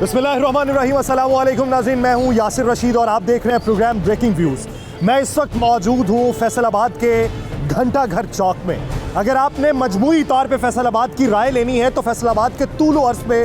बिस्मिल्लाहिर्रहमानिर्रहीम, अस्सलामु अलैकुम नाज़रीन, मैं हूं यासिर रशीद और आप देख रहे हैं प्रोग्राम ब्रेकिंग व्यूज़। मैं इस वक्त मौजूद हूं फैसलाबाद के घंटा घर चौक में। अगर आपने मजमूई तौर पे फैसलाबाद की राय लेनी है तो फैसलाबाद के तूल अर्ज़ में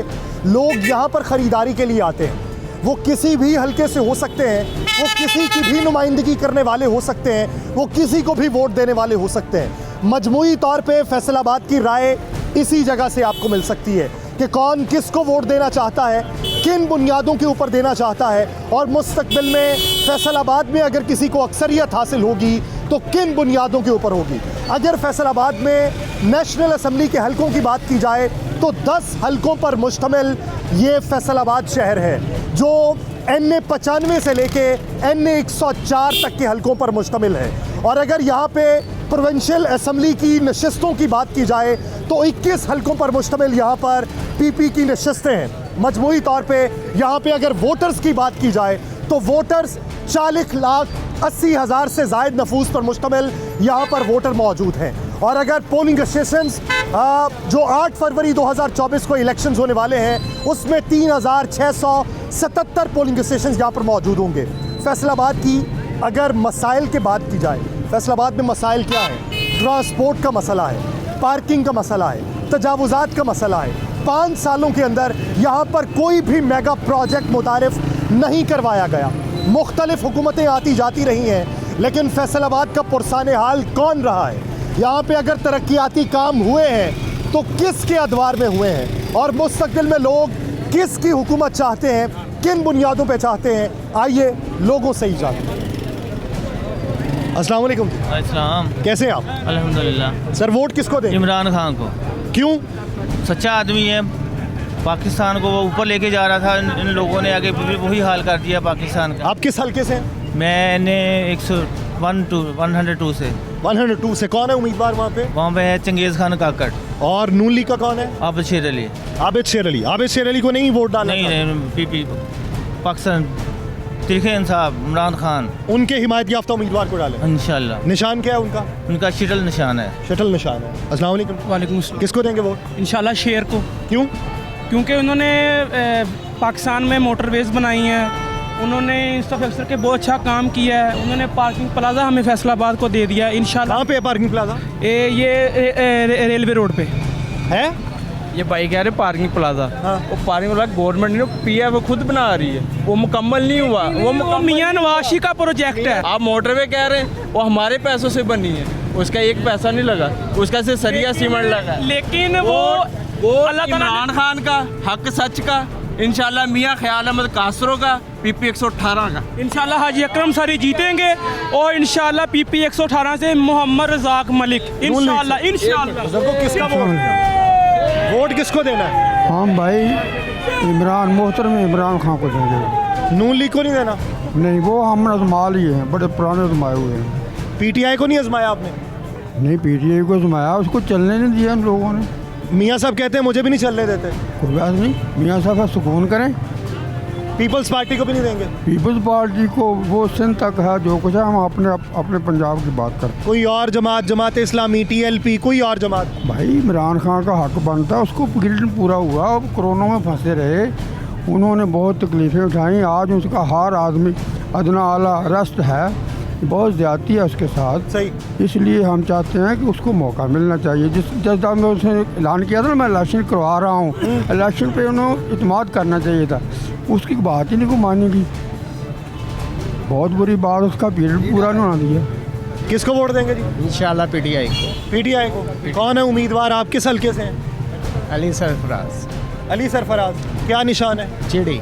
लोग यहाँ पर ख़रीदारी के लिए आते हैं। वो किसी भी हल्के से हो सकते हैं, वो किसी की भी नुमाइंदगी करने वाले हो सकते हैं, वो किसी को भी वोट देने वाले हो सकते हैं। मजमूई तौर पे फैसलाबाद की राय इसी जगह से आपको मिल सकती है कि कौन किसको वोट देना चाहता है, किन बुनियादों के ऊपर देना चाहता है और मुस्तकबिल में फैसलाबाद में अगर किसी को अक्सरियत हासिल होगी तो किन बुनियादों के ऊपर होगी। अगर फैसलाबाद में नेशनल असम्बली के हलकों की बात की जाए तो 10 हलकों पर मुश्तमिल ये फैसलाबाद शहर है, जो NA 95 से लेके NA 104 तक के हलकों पर मुश्तमिल है। और अगर यहाँ पे प्रोविंशियल असम्बली की नशिस्तों की बात की जाए तो 21 हलकों पर मुश्तमिल यहाँ पर PP की नशिस्तें हैं। मजमूई तौर पे यहाँ पे अगर वोटर्स की बात की जाए तो वोटर्स 40,80,000 से ज़ायद नफूस पर मुश्तमिल यहाँ पर वोटर मौजूद हैं। और अगर पोलिंग स्टेशंस जो 8 फरवरी 2024 को इलेक्शंस होने वाले हैं उसमें 3,677 पोलिंग स्टेशंस यहाँ पर मौजूद होंगे। फैसलाबाद की अगर मसाइल की बात की जाए, फैसलाबाद में मसाइल क्या है? ट्रांसपोर्ट का मसला है, पार्किंग का मसला है, तजावुज़ात का मसला है। 5 सालों के अंदर यहाँ पर कोई भी मेगा प्रोजेक्ट मुतारिफ नहीं करवाया गया। मुख्तलिफ हुकूमतें आती जाती रही हैं, लेकिन फैसलाबाद का पुरसाने हाल कौन रहा है? यहाँ पे अगर तरक्याती काम हुए हैं तो किसके अदवार में हुए हैं और मुस्तकबिल में लोग किसकी हुकूमत चाहते हैं, किन बुनियादों पे चाहते हैं, आइए लोगों से ही जानते हैं। अस्सलाम वालेकुम। अस्सलाम। कैसे हैं आप? अल्हम्दुलिल्लाह। सर वोट किसको दें? इमरान खान को। क्यों? सच्चा आदमी है, पाकिस्तान को वो ऊपर लेके जा रहा था, इन लोगों ने आगे वही हाल कर दिया पाकिस्तान का। आप किस हल्के से हैं? मैंने 102 से। 102 से कौन है उम्मीदवार वहाँ पे? वहाँ पे है चंगेज़ खान काकड़ और नून लीग का कौन है? आबिद शेर अली। आबिद शेर अली। आबिद शेर अली को नहीं वोट डालना? नहीं, PP पाकिस्तान तरीके इंसाफ इमरान खान, उनके हिमायत याफ्ता उम्मीदवार को डालें इंशाल्लाह। निशान क्या है उनका? उनका शटल निशान है। शटल निशान है। अस्सलाम वालेकुम। वालेकुम अस्सलाम। किसको देंगे वोट? इंशाल्लाह शेर को। क्यों? क्योंकि उन्होंने पाकिस्तान में मोटरवेज बनाई हैं, उन्होंने इंफ्रास्ट्रक्चर के बहुत अच्छा काम किया है। उन्होंने पार्किंग प्लाजा हमें फैसलाबाद को दे दिया इंशाल्लाह। कहाँ पे है पार्किंग प्लाजा? ये रेलवे रोड पे है। ये भाई कह रहे पार्किंग प्लाजा। हाँ। वो पार्किंग प्लाजा गवर्नमेंट ने पिया वो खुद बना रही है, वो मुकम्मल नहीं हुआ। वो मियां नवाशी का प्रोजेक्ट है। आप मोटरवे कह रहे हैं, वो हमारे पैसों से बनी है, उसका एक पैसा नहीं लगा, उसका सिर्फ सरिया सीमेंट लगा। लेकिन वो अल्लाह ताला इमरान खान का हक सच का, इंशाल्लाह मियां ख्याल अहमद कासरो का, PP 118 का। इंशाल्लाह हाजी अकरम सारी जीतेंगे और इंशाल्लाह PP 118 से मोहम्मद रज़ाक मलिक इंशाल्लाह। बुजुर्गों किसका वोट किसको देना है? हम भाई मोहतरम इमरान खान को देंगे। नून लीग को नहीं देना? नहीं, वो हम आजमा लिए हैं, बड़े पुराने आजमाए हुए हैं। PTI को नहीं आजमाया आपने? नहीं, PTI को आजमाया, उसको चलने नहीं दिया हम लोगों ने। मियाँ साहब कहते हैं मुझे भी नहीं चलने देते। कोई बात नहीं, मियाँ साहब सुकून करें। पीपल्स पार्टी को भी नहीं देंगे? पीपल्स पार्टी को वो सिंध तक है, जो कुछ है हम अपने पंजाब की बात करते हैं। कोई और जमात इस्लामी, TLP, कोई और जमात? भाई इमरान खान का हक बनता है, उसको गिल्ट पूरा हुआ, अब कोरोना में फंसे रहे, उन्होंने बहुत तकलीफ़ें उठाई। आज उसका हर आदमी अदना आला अरेस्ट है, बहुत ज़्यादती है उसके साथ। सही। इसलिए हम चाहते हैं कि उसको मौका मिलना चाहिए। जिस दिन में उसने ऐलान किया था ना मैं इलेक्शन करवा रहा हूँ, इलेक्शन पे उन्हें इत्मीनान करना चाहिए था, उसकी बात ही नहीं को मानेगी। बहुत बुरी बात, उसका पीरियड पूरा नहीं होना दिया। किसको वोट देंगे जी? इंशाल्लाह PTI को। PTI को। कौन है उम्मीदवार? आप किस हल्के से हैं? अली सरफराज। अली सरफराज। क्या निशान है? चिड़ी।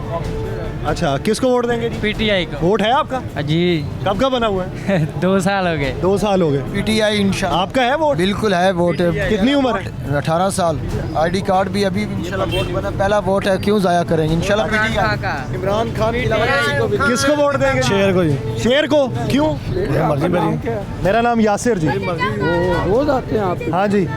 अच्छा, किसको वोट देंगे जी? PTI को। वोट है आपका? जी। कब का बना हुआ है? 2 साल हो गए। 2 साल हो गए। PTI इंशाल्लाह। आपका है वोट? बिल्कुल है वोट। कितनी उम्र है? 18 साल। ID कार्ड भी अभी इंशाल्लाह वोट बना, पहला वोट है, क्यों ज़ाया करेंगे इंशाल्लाह। PTI इमरान खान के अलावा किसको वोट देंगे? शेर को जी। शेर को? क्यों? मेरा नाम यासिर जी। रोज आते हैं आप? हाँ जी।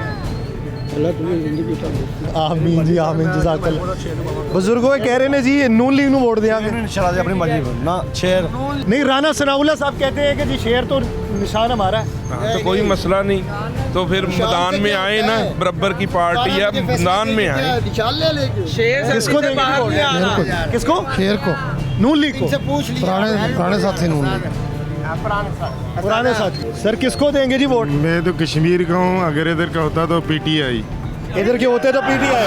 आमीन जी, आमीन, जज़ाकल्लाह। बुजुर्गों कह रहे ने जी नून लीग नू वोट देंगे इंशाल्लाह अपनी मर्जी ना। शेर नहीं, राना सनाउल्लाह साहब कहते हैं कि जी शेर तो निशान हमारा है। तो कोई मसला नहीं, तो फिर मैदान में आए ना, बराबर की पार्टी है, मैदान में आए। किसको देंगे वोट? किसको? शेर को, नून लीग को। पुराने साथी नून लीग। पुराने साथी। सर किसको देंगे जी वोट? मैं तो कश्मीर का हूँ, अगर इधर का होता तो PTI। इधर के होते तो पीटीआई।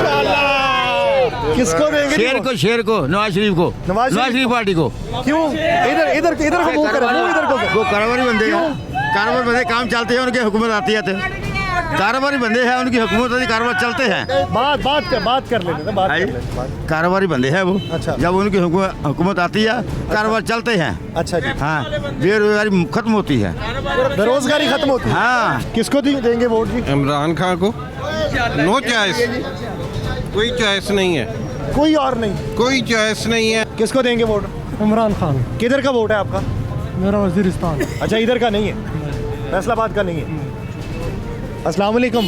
किसको देंगे जी वोट? शेर को नवाज शरीफ को, नवाज शरीफ पार्टी को। क्यों? इधर को मुंह करें, मुंह इधर को। वो कारोबारी बंदे हैं, कारोबार बंदे काम चलते हैं, उनकी हुकूमत आती है, कारोबारी बंदे हैं, उनकी हुकूमत आती, कारोबार चलते हैं। बात कर लेते हैं। कारोबारी बंदे हैं वो। अच्छा। जब उनकी हुकूमत आती है, कारोबार चलते हैं। अच्छा जी। हाँ, बेरोजगारी खत्म होती है। बेरोजगारी खत्म होती है। हाँ। किसको देंगे वोट जी? इमरान खान को। नो चॉइस, कोई चॉइस नहीं है, कोई और नहीं? कोई चॉइस नहीं है। किसको देंगे वोट? इमरान खान। किधर का वोट है आपका? मेरा वजीरिस्तान। अच्छा, इधर का नहीं है, फैसलाबाद का नहीं है। अस्सलाम वालेकुम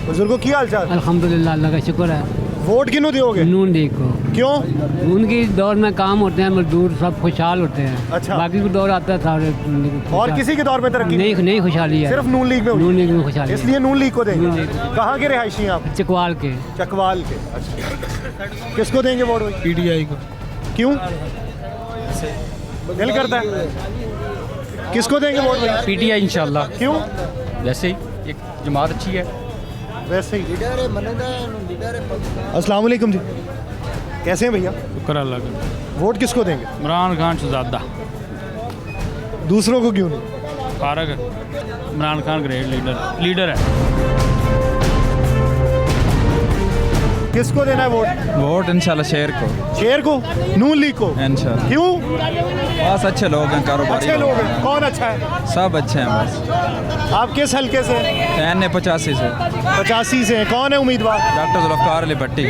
बुजुर्गो, की हाल चाल? अल्हम्दुलिल्लाह, अल्लाह का शुक्र है। वोट किन्हों दियोगे? नून लीग को। क्यों? उनकी दौर में काम होते हैं, मजदूर सब खुशहाल होते हैं। अच्छा। बाकी को दौर आता है सारे और किसी के दौर में तरक्की नहीं खुशहाली है, सिर्फ नून लीग में हुई? नून लीग में खुशहाली है। इसलिए नून लीग को देंगे। कहाँ के रिहायशी हैं आप? चकवाल के। चकवाल के। अच्छा, किसको देंगे वोट? PTI को। क्यों? दिल करता है। किसको देंगे वोट? PTI इंशाल्लाह। क्यों? वैसे ही एक जमात अच्छी है। वैसे ही। अस्सलाम वालेकुम जी, कैसे हैं भैया? शुक्र अल्लाह का। वोट किसको देंगे? इमरान खान शहजादा। दूसरों को क्यों नहीं? फारग इमरान खान ग्रेट लीडर है। किसको देना है वोट? वोट इंशाल्लाह शेर को। शेर को? नून लीग को? इंशाल्लाह। क्यों? बस अच्छे लोग हैं, कारोबारी अच्छे लोग हैं। कौन अच्छा है? सब अच्छे हैं। बस आप किस हल्के से? एन 85 से 85 से हैं। कौन है उम्मीदवार? डॉक्टर जुल्फकार अली भट्टी।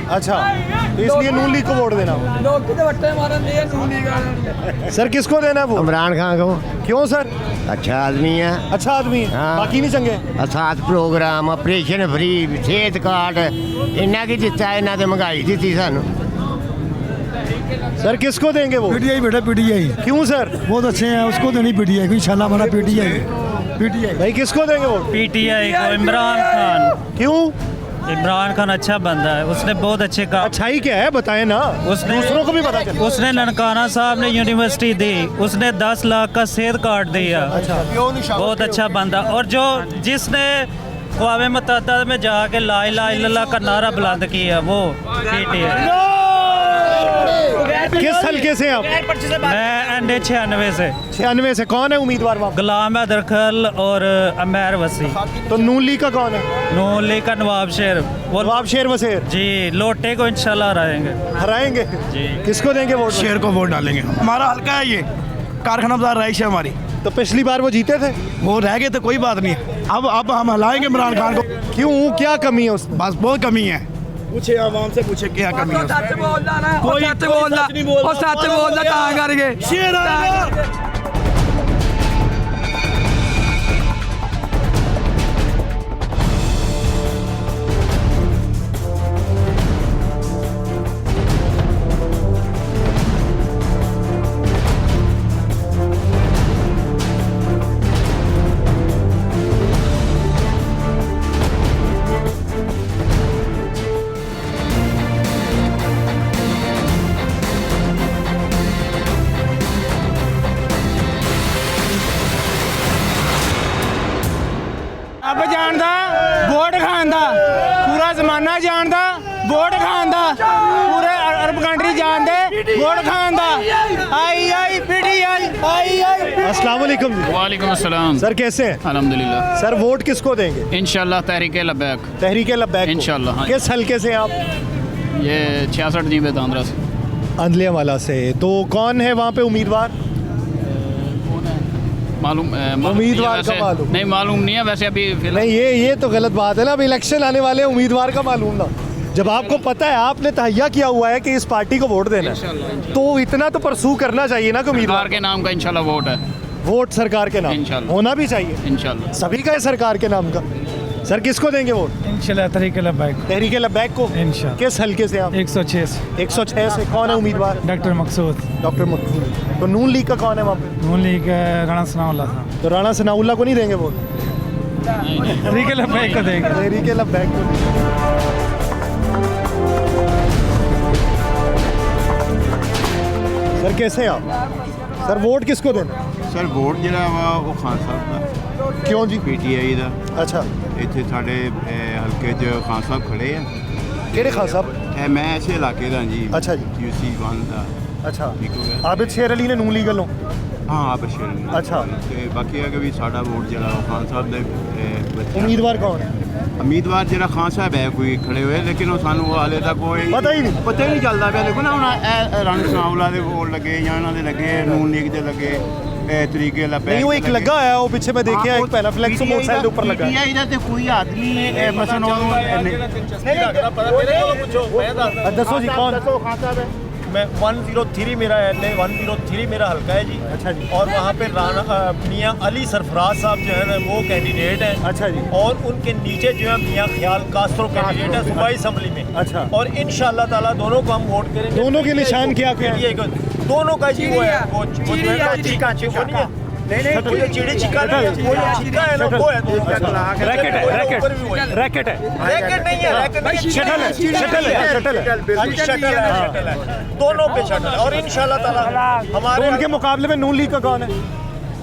अच्छा, तो इसलिए नून लीग को वोट देना। सर किसको देना है वोट? इमरान खान को। क्यों सर? अच्छा आदमी है, अच्छा आदमी है, हाँ। बाकी नहीं चंगे? साथ प्रोग्राम, ऑपरेशन फ्री, सेहत कार्ड, इन्ना की दिता है, इन्ना तो महंगाई दी सानू। सर किसको देंगे वो? PTI बेटा, PTI। क्यों सर? बहुत अच्छे हैं, उसको देनी PTI को इंशाल्लाह। हमारा PTI। भाई किसको देंगे वो? PTI को इमरान खान। क्यों? इमरान खान अच्छा बंदा है, उसने बहुत अच्छे काम। अच्छाई क्या है बताएं ना, उसने दूसरों को भी पता चले। उसने ननकाना साहब ने यूनिवर्सिटी दी, उसने 10 लाख का सेहत कार्ड दिया। बहुत अच्छा बंदा। और जो जिसने क़वामे मुत्तहिदा में जाके ला इलाहा इल्लल्लाह का नारा बुलंद किया, वो PTI। किस हल्के से आप? मैं NA 96 से। 96 से। कौन है उम्मीदवार वहाँ? गुलाम हैदर खल और अमैर वसी। तो नून लीग का कौन है? नून लीग का नवाब शेर। वो नवाब शेर वसेर जी, लोटे को इंशाल्लाह हराएंगे। हराएंगे जी। किसको देंगे वोट? शेर को वोट डालेंगे। हमारा हल्का है ये, कारखाना बाजार रईस है हमारी। तो पिछली बार वो जीते थे, वो रह गए तो कोई बात नहीं है। अब हम हलाएंगे इमरान खान को। क्यों? क्या कमी है उसमें? बस बहुत कमी है। पूछे आवाम से, पूछे क्या कमी है उसमें। कोई सच बोलना कहाँ करके शेर आएगा। अब जानदा वोट खांदा, पूरा जमाना जानदा वोट खांदा, पूरे अरब कंट्री जानदे वोट खांदा। आई PTI आई। अस्सलाम वालेकुम जी। वालेकुम अस्सलाम। सर कैसे हैं? अल्हम्दुलिल्लाह। सर वोट किसको देंगे? इंशाल्लाह तहरीक लब्बैक। तहरीक लब्बैक को। इंशाल्लाह, हाँ। किस हल्के से आप? ये 66 जीबे दांद्रा से। अंदलिया वाला से। तो कौन है वहाँ पे उम्मीदवार? मालूम उम्मीदवार का मालूम नहीं, मालूम नहीं है वैसे अभी नहीं। ये तो गलत बात है ना। अब इलेक्शन आने वाले हैं, उम्मीदवार का मालूम ना। जब आपको पता है, आपने तहैया किया हुआ है कि इस पार्टी को वोट देना है, तो इतना तो परसू करना चाहिए ना कि उम्मीदवार सरकार के नाम का इंशाल्लाह वोट है। वोट सरकार के नाम इंशाल्लाह होना भी चाहिए। इंशाल्लाह सभी का है सरकार के नाम का। सर किसको देंगे वोट? इंशाल्लाह तहरीक लब्बैक। तहरीक लब्बैक को। इंशाल्लाह। किस हल्के से आप? 106 से। 106 से। कौन है उम्मीदवार? डॉक्टर मकसूद। डॉक्टर मकसूद। तो नून लीग का कौन है वहाँ पे? नून लीग राणा सनाउल्लाह था। तो राणा सनाउल्लाह को नहीं देंगे वोट? तहरीक लब्बैक को देंगे। तहरीक लब्बैक को। सर कैसे हैं आप? सर वोट किसको देना? ਸਰ ਵੋਟ ਜਿਹੜਾ ਵਾ ਉਹ ਖਾਨ ਸਾਹਿਬ ਦਾ क्यों जी? ਪੀਟੀਆਈ ਦਾ अच्छा ਇੱਥੇ ਸਾਡੇ ਹਲਕੇ 'ਚ ਖਾਨ ਸਾਹਿਬ ਖੜੇ ਆ केड़े खान साहब? ਮੈਂ ਇਸੇ ਇਲਾਕੇ ਦਾ ਜੀ अच्छा जी। ਯੂਸੀ 1 ਦਾ अच्छा ਠੀਕ ਹੋ ਗਿਆ आबिद शेर अली ने नून लीग वालों। ਹਾਂ ਆਬਸ਼ਰ ਅੱਛਾ। ਤੇ ਬਾਕੀ ਹੈ ਕਿ ਵੀ ਸਾਡਾ ਵੋਟ ਜਿਹੜਾ ਉਹ ਖਾਨ ਸਾਹਿਬ ਦੇ ਬੱਚੇ उम्मीदवार कौन है? ਉਮੀਦਵਾਰ ਜਿਹੜਾ ਖਾਨ ਸਾਹਿਬ ਹੈ ਕੋਈ ਖੜੇ ਹੋਏ ਲੇਕਿਨ ਉਹ ਸਾਨੂੰ ਉਹ ਹਾਲੇ ਤੱਕ ਕੋਈ ਪਤਾ ਹੀ ਨਹੀਂ। ਪਤਾ ਹੀ ਨਹੀਂ ਚੱਲਦਾ ਪਿਆ ਦੇਖੋ ਨਾ ਹੁਣ ਇਹ ਰਾਣਾ ਸਨਾਉਲਾ ਦੇ ਵੋਟ ਲੱਗੇ ਜਾਂ ਇਹਨਾਂ ਦੇ ਲੱਗੇ ਨੂਨ ਲੀਗ ਦੇ ਲੱਗੇ ਤਰੀਕੇ ਲੱਭੇ नहीं वो एक लगा है वो पीछे मैं देखिए एक पहला फ्लैक्स मोटरसाइकिल के ऊपर लगा है। ਇਹਦਾ ਤੇ ਕੋਈ ਆਦਮੀ ਮਸਨ ਉਹਨੂੰ दसो जी कौन? ਖਾਨ ਸਾਹਿਬ ਹੈ मैं 103 मेरा एल 103 मेरा हल्का है जी। अच्छा जी। और वहाँ पे राना मियाँ अली सरफराज साहब जो है ना वो कैंडिडेट हैं। अच्छा जी। और उनके नीचे जो है मियाँ ख्याल कास्ट्रो कैंडिडेट है सूबाई असम्बली में। अच्छा। और इंशाल्लाह ताला दोनों को हम वोट करेंगे। दोनों के निशान क्या क्या है? दोनों का जी वो है वो जो है ना चीका चीका नहीं कोई चिड़ी चिका नहीं है वो चिका है ना वो है रैकेट है रैकेट रैकेट है रैकेट नहीं है रैकेट नहीं शटल है शटल है शटल है शटल है दोनों पे शटल है। और इंशाल्लाह ताला तो हमारे उनके मुकाबले में नून लीग का कौन है?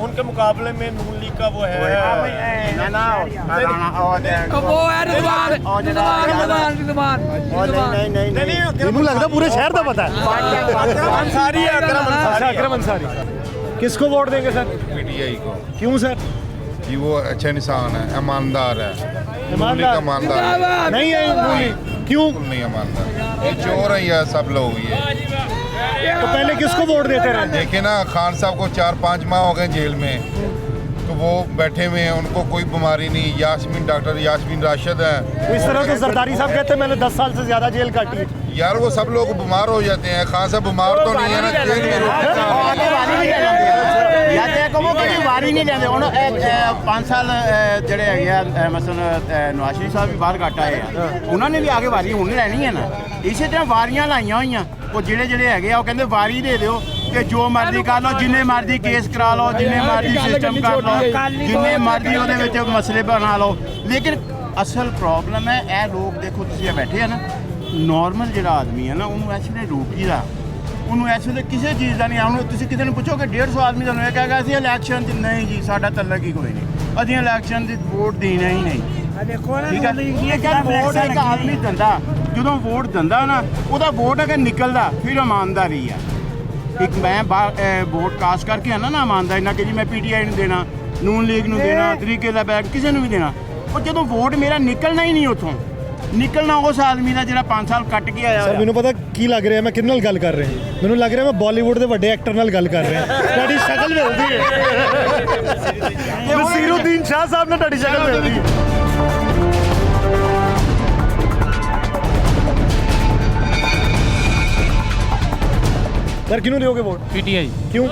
उनके मुकाबले में नून लीग का वो है इन्हों लगता पूरे शहर का पता है। अंसारी है अच्छा अकरम अंसारी। किसको वोट देंगे सर? पीटीआई को क्यों सर? जी वो अच्छा इंसान है ईमानदार है ईमानदार? ईमानदार नहीं है नून लीग क्यों? नहीं ईमानदार ये चोर है या सब लोग ये तो पहले किसको वोट देते रहे? देखिए ना खान साहब को 4-5 माह हो गए जेल में तो वो बैठे हुए हैं उनको कोई बीमारी नहीं यास्मीन डॉक्टर यास्मीन राशिद है इस तरह तो जरदारी साहब कहते हैं मैंने 10 साल से ज्यादा जेल काटी है। यार वो सब लोग बीमार हो जाते हैं खान साहब बीमार तो नहीं है ना जेल में ਵਾਰੀ ਨਹੀਂ ਲੈਂਦੇ ਹੁਣ 5 ਸਾਲ ਜਿਹੜੇ ਹੈਗੇ ਆ ਮਸਲਨ ਨਵਾਜ਼ ਸ਼ਰੀਫ ਸਾਹਿਬ ਵੀ ਬਾਹਰ ਕੱਟ ਆਏ ਆ ਉਹਨਾਂ ਨੇ ਵੀ ਆ ਕੇ ਵਾਰੀ ਹੁਣ ਲੈਣੀ ਹੈ ਨਾ ਇਸੇ ਤਰ੍ਹਾਂ ਵਾਰੀਆਂ ਲਾਈਆਂ ਹੋਈਆਂ ਉਹ ਜਿਹੜੇ ਹੈਗੇ ਆ ਉਹ ਕਹਿੰਦੇ ਵਾਰੀ ਦੇ ਦਿਓ ਤੇ ਜੋ ਮਰਜ਼ੀ ਕਰ ਲਓ ਜਿੰਨੇ ਮਰਜ਼ੀ ਕੇਸ ਕਰਾ ਲਓ ਜਿੰਨੇ ਮਰਜ਼ੀ ਸਿਸਟਮ ਕਰ ਲਓ ਜਿੰਨੇ ਮਰਜ਼ੀ ਉਹਦੇ ਵਿੱਚ ਮਸਲੇ ਬਣਾ ਲਓ ਲੇਕਿਨ ਅਸਲ ਪ੍ਰੋਬਲਮ ਹੈ ਇਹ ਲੋਕ ਦੇਖੋ ਤੁਸੀਂ ਇਹ ਬੈਠੇ ਆ ਨਾ ਨਾਰਮਲ ਜਿਹੜਾ ਆਦਮੀ ਹੈ ਨਾ ਉਹਨੂੰ ਐਕਚੁਅਲੀ ਰੋਕੀਦਾ ਉਹਨੂੰ ਇਸ ਵੇਲੇ ਕਿਸੇ ਚੀਜ਼ ਦਾ ਨਹੀਂ ਹੁਣ ਤੁਸੀਂ ਕਿਸੇ ਨੂੰ ਪੁੱਛੋਗੇ 150 ਆਦਮੀ ਤੁਹਾਨੂੰ ਇਹ ਕਹੇਗਾ ਅਸੀਂ ਇਲੈਕਸ਼ਨ 'ਚ ਨਹੀਂ ਜੀ ਸਾਡਾ ਤਲਕ ਹੀ ਕੋਈ ਨਹੀਂ ਅਸੀਂ ਇਲੈਕਸ਼ਨ 'ਚ ਵੋਟ ਦੇਣਾ ਹੀ ਨਹੀਂ ਠੀਕ ਹੈ ਇਹ ਕਿਆ ਵੋਟ ਇੱਕ ਆਦਮੀ ਦਿੰਦਾ ਜਦੋਂ ਵੋਟ ਦਿੰਦਾ ਨਾ ਉਹਦਾ ਵੋਟ ਅਗਰ ਨਿਕਲਦਾ ਫਿਰ ਇਮਾਨਦਾਰੀ ਆ ਇੱਕ ਮੈਂ ਵੋਟ ਕਾਸਟ ਕਰਕੇ ਆਣਾ ਨਾ ਇਮਾਨਦਾਰੀ ਨਾਲ ਕਿ ਜੀ ਮੈਂ ਪੀਟੀਆਈ ਨੂੰ ਦੇਣਾ ਨੂਨ ਲੀਗ ਨੂੰ ਦੇਣਾ ਤਰੀਕੇ ਦਾ ਬੈਗ ਕਿਸੇ ਨੂੰ ਵੀ ਦੇਣਾ ਉਹ ਜਦੋਂ ਵੋਟ ਮੇਰਾ ਨਿਕਲਣਾ ਹੀ ਨਹੀਂ ਉੱਥੋਂ ਨਿਕਲਣਾ ਉਸ ਆਦਮੀ ਦਾ ਜਿਹੜਾ 5 ਸਾਲ ਕੱਟ ਕੇ ਆਇਆ ਸਰ ਮੈਨੂੰ ਪਤਾ ਕੀ ਲੱਗ ਰਿਹਾ ਮੈਂ ਕਿਹਦੇ ਨਾਲ ਗੱਲ ਕਰ ਰਿਹਾ ਮੈਨੂੰ ਲੱਗ ਰਿਹਾ ਮੈਂ ਬਾਲੀਵੁੱਡ ਦੇ ਵੱਡੇ ਐਕਟਰ ਨਾਲ ਗੱਲ ਕਰ ਰਿਹਾ ਤੁਹਾਡੀ ਸ਼ਕਲ ਮਿਲਦੀ ਹੈ ਨਸੀਰੁੱਦੀਨ ਸ਼ਾਹ ਸਾਹਿਬ ਨਾਲ ਤੁਹਾਡੀ ਸ਼ਕਲ ਮਿਲਦੀ ਹੈ ਸਰ ਕਿਹਨੂੰ ਦਿਓਗੇ ਵੋਟ? ਪੀਟੀਆਈ ਕਿਉਂ?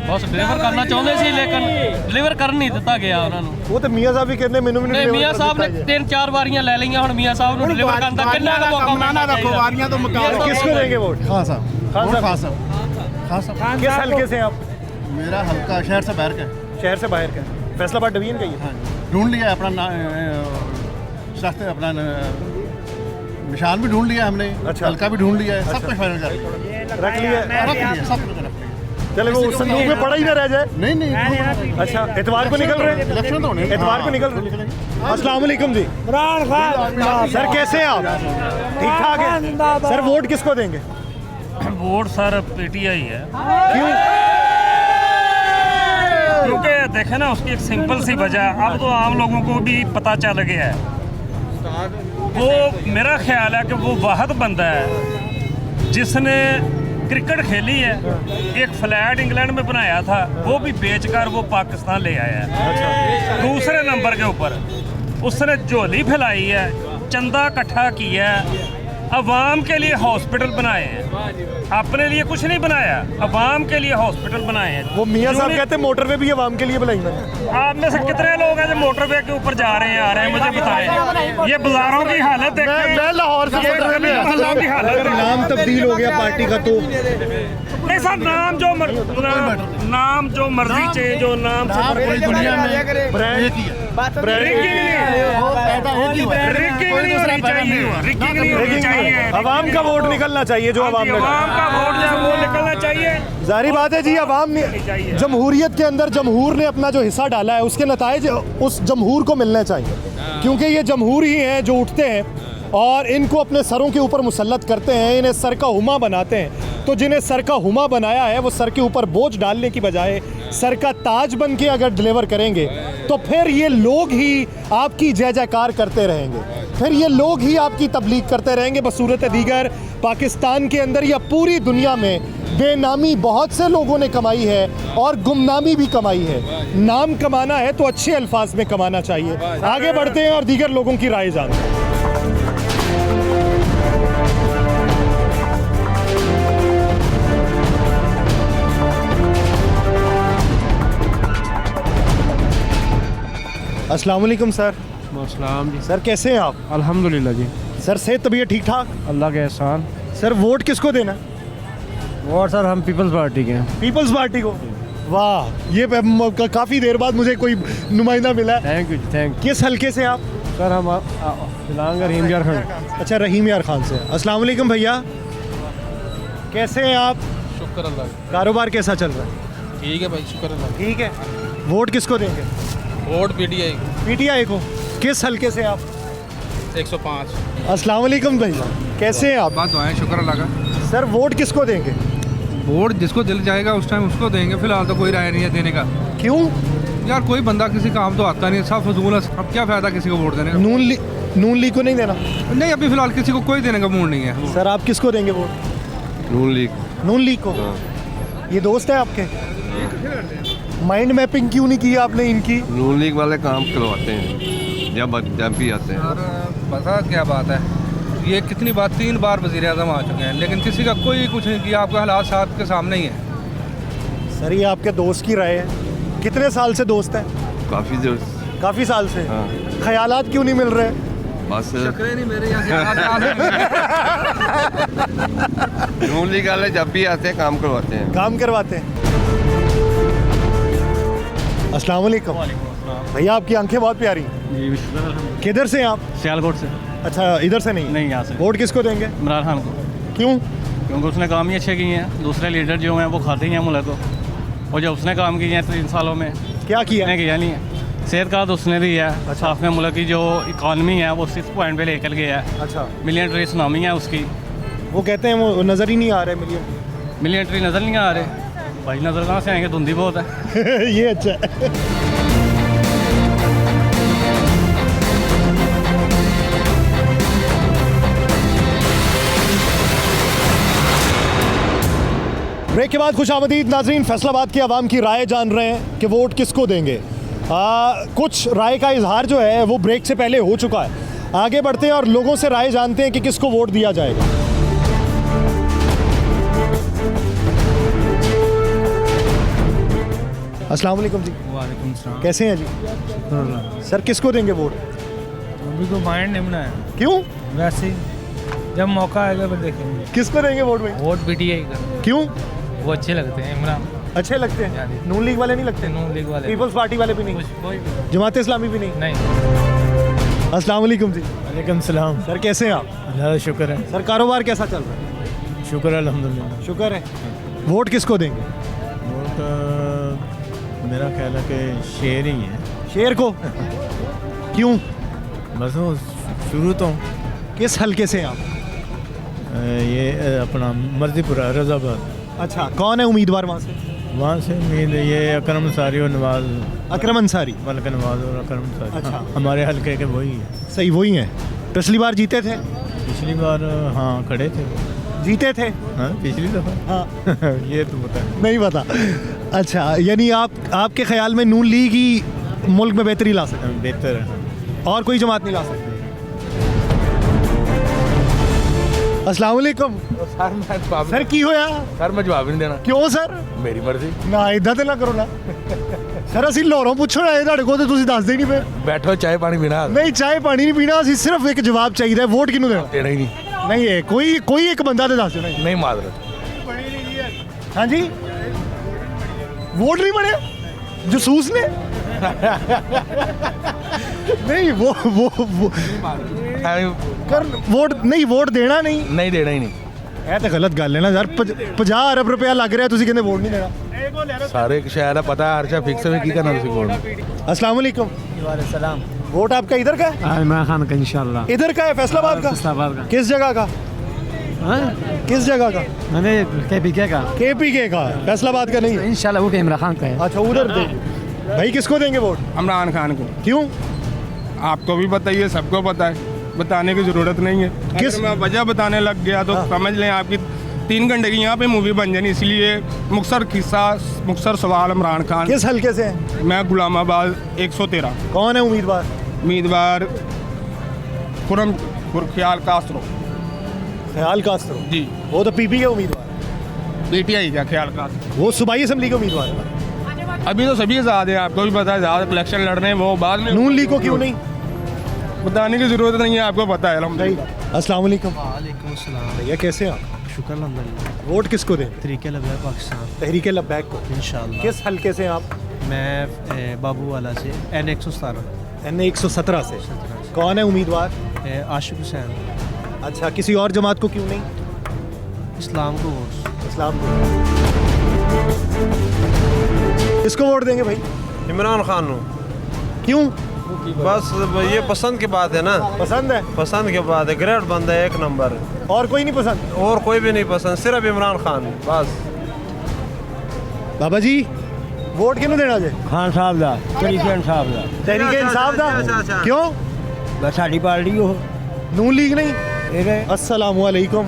ਬਸ ਡਿਲੀਵਰ ਕਰਨਾ ਚਾਹੁੰਦੇ ਸੀ ਲੇਕਿਨ ਡਿਲੀਵਰ ਕਰਨ ਨਹੀਂ ਦਿੱਤਾ ਗਿਆ ਉਹਨਾਂ ਨੂੰ ਉਹ ਤੇ ਮੀਆਂ ਸਾਹਿਬ ਵੀ ਕਹਿੰਦੇ ਮੈਨੂੰ ਵੀ ਨਹੀਂ ਮੀਆਂ ਸਾਹਿਬ ਨੇ 3-4 ਵਾਰੀਆਂ ਲੈ ਲਈਆਂ ਹੁਣ ਮੀਆਂ ਸਾਹਿਬ ਨੂੰ ਡਿਲੀਵਰ ਕਰਨ ਦਾ ਕਿੰਨਾ ਕੁ ਮੌਕਾ ਮਿਲਣਾ ਰੱਖੋ ਵਾਰੀਆਂ ਤੋਂ ਮੁਕਾਬਲੇ किसको देंगे वोट? खान साहब खान साहब। खान साहब खान साहब किस हल्के से हैं आप? मेरा हल्का शहर से बाहर का है। शहर से बाहर का है। फैसलाबाद डिवीजन का ही है। ढूंढ लिया अपना रास्ते अपना निशान भी ढूंढ लिया हमने अच्छा। हल्का भी ढूंढ लिया है सब कुछ फाइनल कर लिया रख लिया रख लिया सब कुछ रख लिया चले वो संदूक में पड़ा ही ना रह जाए। नहीं अच्छा इतवार को निकल रहे हैं इलेक्शन तो होने इतवार को निकल रहे हैं। अस्सलाम वालेकुम जी सर कैसे हैं आप? ठीक ठाक है सर वोट किसको देंगे? वोट सर पीटीआई है क्यों? क्योंकि देखे ना उसकी एक सिंपल सी वजह अब तो आम लोगों को भी पता चल गया है वो मेरा ख्याल है कि वो वाहद बंदा है जिसने क्रिकेट खेली है एक फ्लैट इंग्लैंड में बनाया था वो भी बेचकर वो पाकिस्तान ले आया है दूसरे नंबर के ऊपर उसने झोली फैलाई है चंदा इकट्ठा किया है अवाम के लिए हॉस्पिटल बनाए हैं अपने लिए कुछ नहीं बनाया अवाम के लिए हॉस्पिटल बनाए हैं वो मियाँ साहब कहते हैं मोटरवे भी अवाम के लिए बनाई मैंने। आप में से कितने लोग हैं जो मोटरवे के ऊपर जा रहे हैं आ रहे हैं मुझे बताएं ये बाजारों की हालत मैं लाहौर से मोटरवे में बाजारों की हालत नाम तब्दील हो गया पार्टी का तो नहीं सर, नाम जो मर्जी चेंज हो, नाम से पूरी दुनिया में अवाम का वोट निकलना चाहिए, जो अवाम का वोट वो निकलना चाहिए। जाहिर बात है जी, अवाम ने जमहूरियत के अंदर जमहूर ने अपना जो हिस्सा डाला है उसके नताइज उस जमहूर को मिलने चाहिए, क्योंकि ये जमहूर ही हैं जो उठते हैं और इनको अपने सरों के ऊपर मुसल्लत करते हैं, इन्हें सर का हुमा बनाते हैं। तो जिन्हें सर का हुमा बनाया है वो सर के ऊपर बोझ डालने की बजाय सर का ताज बन के अगर डिलीवर करेंगे तो फिर ये लोग ही आपकी जय जयकार करते रहेंगे, फिर ये लोग ही आपकी तबलीग करते रहेंगे। बसूरत दीगर पाकिस्तान के अंदर या पूरी दुनिया में बेनामी बहुत से लोगों ने कमाई है और गुमनामी भी कमाई है। नाम कमाना है तो अच्छे अल्फाज में कमाना चाहिए। आगे बढ़ते हैं और दीगर लोगों की राय जानते हैं। अस्सलाम वालेकुम सर। अस्सलाम जी। सर कैसे हैं आप? अल्हम्दुलिल्लाह जी। सर सेहत तबीयत ठीक ठाक? अल्लाह के एहसान। सर वोट किसको देना? वोट सर हम पीपल्स पार्टी के हैं। पीपल्स पार्टी को? वाह, ये काफ़ी देर बाद मुझे कोई नुमाइंदा मिला है। Thank you thank you. किस हल्के से आप? सर हम रहीम यार खान। अच्छा, रहीम यार खान से। अस्सलाम वालेकुम भैया, कैसे हैं आप? शुक्र अल्लाह। कारोबार कैसा चल रहा है? ठीक है भाई, शुक्र अल्लाह। ठीक है। वोट किसको देंगे? Vote PTI. पीटीआई को? किस हल्के से आप? 105। अस्सलाम वालेकुम भैया, कैसे हैं आप? बात तो है, शुक्र अल्लाह का। सर वोट किसको देंगे? वोट जिसको दिल जाएगा उस टाइम उसको देंगे, फिलहाल तो कोई राय नहीं है देने का। क्यों? यार कोई बंदा किसी काम तो आता नहीं, सब फजूल है। अब क्या फ़ायदा किसी को वोट देने का? नून लीग को नहीं देना? नहीं, अभी फिलहाल किसी को कोई देने का मूड नहीं है। सर आप किसको देंगे वोट? नून लीग। नून लीग को? ये दोस्त है आपके? माइंड मैपिंग क्यों नहीं की आपने इनकी? नून लीग वाले काम करवाते हैं जब भी आते हैं। पता क्या बात है, ये कितनी बार 3 बार वज़ीर आज़म आ चुके हैं, लेकिन किसी का कोई कुछ नहीं किया। आपका हालात साथ के सामने ही है। सर ये आपके दोस्त की राय है, कितने साल से दोस्त हैं? काफ़ी साल से। हाँ। ख्यालात क्यों नहीं मिल रहे? बस नहीं मेरे यहाँ नून लीग वाले जब भी आते हैं काम करवाते हैं। काम करवाते हैं। अस्सलाम वालेकुम भैया, आपकी आंखें बहुत प्यारी। किधर से हैं आप? सियालकोट से। अच्छा, इधर से नहीं? नहीं, यहाँ से। वोट किसको देंगे? इमरान खान को। क्यों? क्योंकि उसने काम ही अच्छे किए हैं। दूसरे लीडर जो हैं वो खाते ही हैं मुल्क को, और जो उसने काम किए हैं 3 सालों में क्या किया? किया नहीं है। सेहत कार्ड उसने दी है। अच्छा। अपने मुल्क की जो इकॉनमी है वो 6 पॉइंट पे लेकर गया है। अच्छा। मिलियन सुनामी है उसकी। वो कहते हैं वो नज़र ही नहीं आ रहे मिलियन नज़र नहीं आ रहे। भाई नज़र कहाँ से आएंगे, धुंधी बहुत है। ये अच्छा है। ब्रेक के बाद खुशामदीद नाजरीन, फैसलाबाद की आवाम की राय जान रहे हैं कि वोट किसको देंगे। कुछ राय का इजहार जो है वो ब्रेक से पहले हो चुका है। आगे बढ़ते हैं और लोगों से राय जानते हैं कि किसको वोट दिया जाएगा। अस्सलाम वालेकुम जी। वालेकुम सलाम। कैसे हैं जी? सर किसको देंगे वोट? अभी तो माइंड नहीं बनाया। क्यों? वैसे ही जब मौका आएगा फिर देखेंगे। किसको देंगे वोट भाई? वोट पीटीआई का। क्यों? वो अच्छे लगते हैं। इमरान अच्छे लगते हैं। नून लीग वाले नहीं लगते? नून लीग वाले, पीपल्स पार्टी वाले भी नहीं? कोई भी जमात इस्लामी भी नहीं? नहीं। अस्सलाम वालेकुम जी। वालेकुम सलाम। सर कैसे हैं आप? अल्लाह का शुक्र है। सर कारोबार कैसा चल रहा है? शुक्र है अल्हम्दुलिल्लाह। शुक्र है। वोट किसको देंगे? वोट मेरा ख्याल है कि शेर ही है। शेर को? क्यों? बस वो शुरू तो। किस हल्के से आप? ये अपना मर्जीपुरा रजाबाद। अच्छा, कौन है उम्मीदवार वहाँ से? वहाँ से उम्मीद ये अकरम अंसारी और नवाज। अकरम अंसारी? मलक नवाज और अकरम अंसारी। अच्छा। हमारे हल्के के वही है। सही वही हैं। पिछली बार जीते थे? पिछली बार हाँ खड़े थे। जीते थे? हाँ पिछली दफ़ा। हाँ। ये तो पता नहीं पता। अच्छा, यानी आपके ख्याल में नून लीग ही मुल्क में बेहतरी ला सकते? बेहतर है और कोई जमात नहीं ला सकती? अस्सलाम वालेकुम सर, की होया? सर मैं जवाब नहीं देना। क्यों सर? मेरी मर्जी। ना इदा तो ना करो ना सर, ਅਸੀਂ ਲਾਹੌਰੋਂ ਪੁੱਛਣ ਆਏ ਤੁਹਾਡੇ ਕੋਲ ਤੇ ਤੁਸੀਂ ਦੱਸਦੇ ਹੀ ਨਹੀਂ ਪਏ। बैठो चाय पानी पीना। ਨਹੀਂ ਚਾਹ ਪਾਣੀ ਨਹੀਂ ਪੀਣਾ, ਅਸੀਂ ਸਿਰਫ ਇੱਕ ਜਵਾਬ ਚਾਹੀਦਾ ਹੈ, ਵੋਟ ਕਿਹਨੂੰ ਦੇਣਾ? देना ही नहीं। नहीं है कोई एक बंदा तो दस देना। नहीं माजरत। हाँ जी, वोट नहीं पड़े जसूस ने? नहीं वो कर वोट नहीं, वोट देना नहीं देना ही नहीं। ਇਹ ਤਾਂ ਗਲਤ ਗੱਲ ਹੈ ਨਾ ਯਾਰ। 50 ਅਰਬ ਰੁਪਇਆ ਲੱਗ ਰਿਹਾ, ਤੁਸੀਂ ਕਹਿੰਦੇ ਵੋਟ ਨਹੀਂ ਦੇਣਾ। सारे शहर का पता है, हर फिक्स में की करना तुसी वोट। अस्सलाम वालेकुम। सलाम। वोट आपका इधर का है? इमरान खान का इंशाल्लाह। इधर का है, फैसलाबाद का? फैसलाबाद का। किस जगह का? किस जगह का? मैंने KPK का। KPK का, फैसलाबाद का नहीं? इंशाल्लाह वो इमरान खान का है। अच्छा, उधर देंगे। भाई किसको देंगे वोट? इमरान खान को। क्यों? आपको भी पता ही है, सबको पता है, बताने की जरूरत नहीं है। किस मैं वजह बताने लग गया तो समझ लें आपकी 3 घंटे की यहाँ पे मूवी बन जानी। इसलिए मुख्तसर किस्सा, मुख्तसर सवाल इमरान खान। किस हल्के से हैं? मैं गुलामाबाद 113। कौन है उम्मीदवार? उम्मीदवार खुरम ख्याल कास्त्रो। ख्याल कास्त्रो जी, वो तो PP के उम्मीदवार। PTI का ख्याल कास्त्रो, वो सूबाई असम्बली के उम्मीदवार है। अभी तो सभी आज़ाद हैं, आपको भी पता है, ज़्यादा इलेक्शन लड़ने वो बाद में। नून लीग को क्यों नहीं? बताने की जरूरत नहीं है, आपको पता है। अस्सलाम वालेकुम। वालेकुम सलाम। भैया कैसे हैं आप? शुक्र अल्हम्दुलिल्लाह। वोट किसको दें? तहरीके लब्बैक पाकिस्तान तहरीक लब्बैक को इंशाल्लाह। किस हल्के से हैं आप? मैं बाबू वाला से N117 N117 से। कौन है उम्मीदवार? आशिक हुसैन। अच्छा, किसी और जमात को क्यों नहीं? इस्लाम को वोट। इस्लाम को। किसको वोट देंगे भाई? इमरान खान को। क्यों? बस ये पसंद की बात है ना। पसंद है? पसंद की बात है, ग्रेट बंदा है, 1 नंबर। और कोई नहीं पसंद? और कोई भी नहीं पसंद, सिर्फ इमरान खान बस। बाबा जी वोट किनू देना जे? खान साहब दा, तहरीके इंसाफ दा। तहरीके इंसाफ दा? क्यों? बस साडी पार्टी हो। नून लीग नहीं? अस्सलाम वालेकुम।